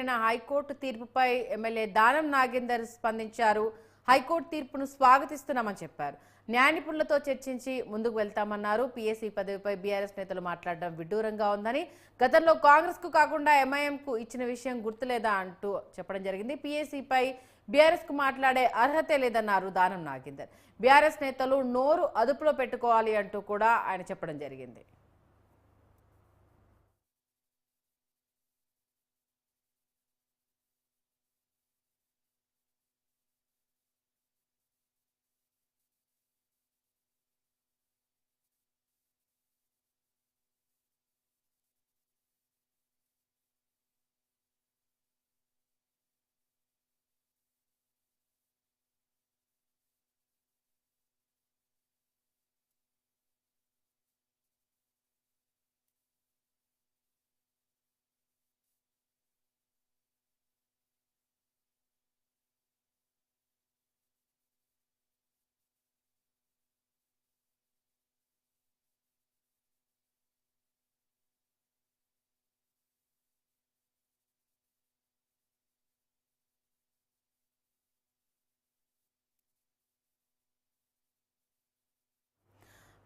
నిన్న high court తీర్పుపై MLA Danam Nagender స్పందించారు. High court తీర్పును స్వాగతిస్తున్నామని చెప్పారు. న్యాయ నిపుణులతో చర్చించి ముందుకు వెళ్తామన్నారు. పీఎస్సీ పదవిపై బీఆర్ఎస్ నేతలు మాట్లాడడం విడ్డూరంగా ఉందని, గతంలో కాంగ్రెస్ కు కాకుండా ఎంఐఎం కు ఇచ్చిన విషయం గుర్తులేదా అంటూ చెప్పడం జరిగింది. పీఎస్సీపై బీఆర్ఎస్ కు మాట్లాడే అర్హతే లేదన్నారు దానం నాగేందర్. బీఆర్ఎస్ నేతలు నోరు అదుపులో పెట్టుకోవాలి అంటూ కూడా ఆయన చెప్పడం జరిగింది.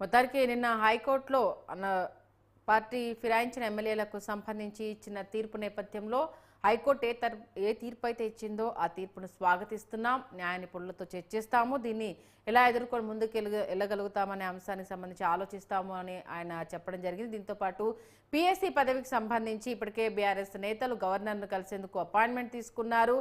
మొత్తానికి నిన్న హైకోర్టులో పార్టీ ఫిరాయించిన ఎమ్మెల్యేలకు సంబంధించి ఇచ్చిన తీర్పు నేపథ్యంలో హైకోర్టు ఏ తీర్పు అయితే ఇచ్చిందో ఆ తీర్పును స్వాగతిస్తున్నాం, న్యాయ నిపుణులతో చర్చిస్తాము, దీన్ని ఎలా ఎదుర్కొని ముందుకు వెళ్ళగలుగుతామనే అంశానికి సంబంధించి ఆలోచిస్తాము అని ఆయన చెప్పడం జరిగింది. దీంతో పాటు పీఎస్సీ పదవికి సంబంధించి ఇప్పటికే బీఆర్ఎస్ నేతలు గవర్నర్ను కలిసేందుకు అపాయింట్మెంట్ తీసుకున్నారు.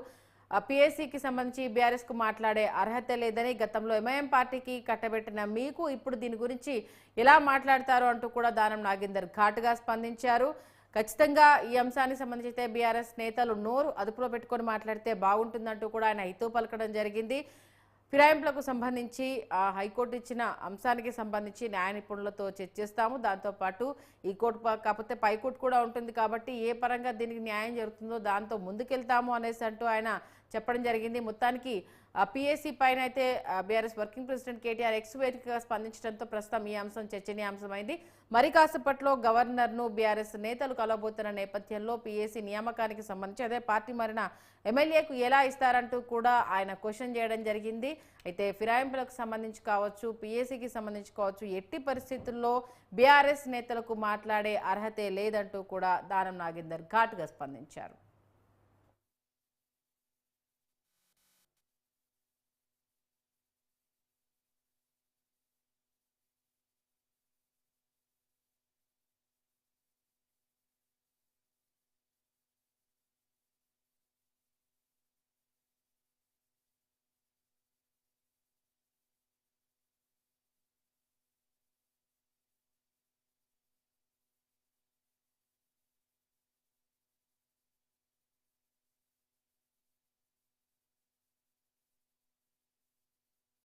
పీఎస్సీకి సంబంధించి బీఆర్ఎస్ కు మాట్లాడే అర్హత లేదని, గతంలో ఎంఐఎం పార్టీకి కట్టబెట్టిన మీకు ఇప్పుడు దీని గురించి ఎలా మాట్లాడతారు అంటూ కూడా దానం నాగేందర్ ఘాటుగా స్పందించారు. ఖచ్చితంగా ఈ అంశానికి సంబంధించి అయితే బీఆర్ఎస్ నేతలు నోరు అదుపులో పెట్టుకొని మాట్లాడితే బాగుంటుందంటూ కూడా ఆయన హితవు పలకడం జరిగింది. ఫిరాయింపులకు సంబంధించి హైకోర్టు ఇచ్చిన అంశానికి సంబంధించి న్యాయ నిపుణులతో చర్చిస్తాము, దాంతోపాటు ఈ కోర్టు కాకపోతే పైకోర్టు కూడా ఉంటుంది కాబట్టి ఏ పరంగా దీనికి న్యాయం జరుగుతుందో దాంతో ముందుకెళ్తాము అనేసి అంటూ ఆయన చెప్పడం జరిగింది. మొత్తానికి పీఎస్సీ పైన అయితే BRS working president KTR X వేదికగా స్పందించడంతో ప్రస్తుతం ఈ అంశం చర్చనీయాంశమైంది. మరి కాసేపట్లో గవర్నర్ను బీఆర్ఎస్ నేతలు కలవబోతున్న నేపథ్యంలో పీఎస్సీ నియామకానికి సంబంధించి అదే పార్టీ మారిన ఎమ్మెల్యేకు ఎలా ఇస్తారంటూ కూడా ఆయన క్వశ్చన్ చేయడం జరిగింది. అయితే ఫిరాయింపులకు సంబంధించి కావచ్చు, పీఎస్సీకి సంబంధించి కావచ్చు, ఎట్టి పరిస్థితుల్లో బీఆర్ఎస్ నేతలకు మాట్లాడే అర్హతే లేదంటూ కూడా దానం నాగేందర్ ఘాటుగా స్పందించారు.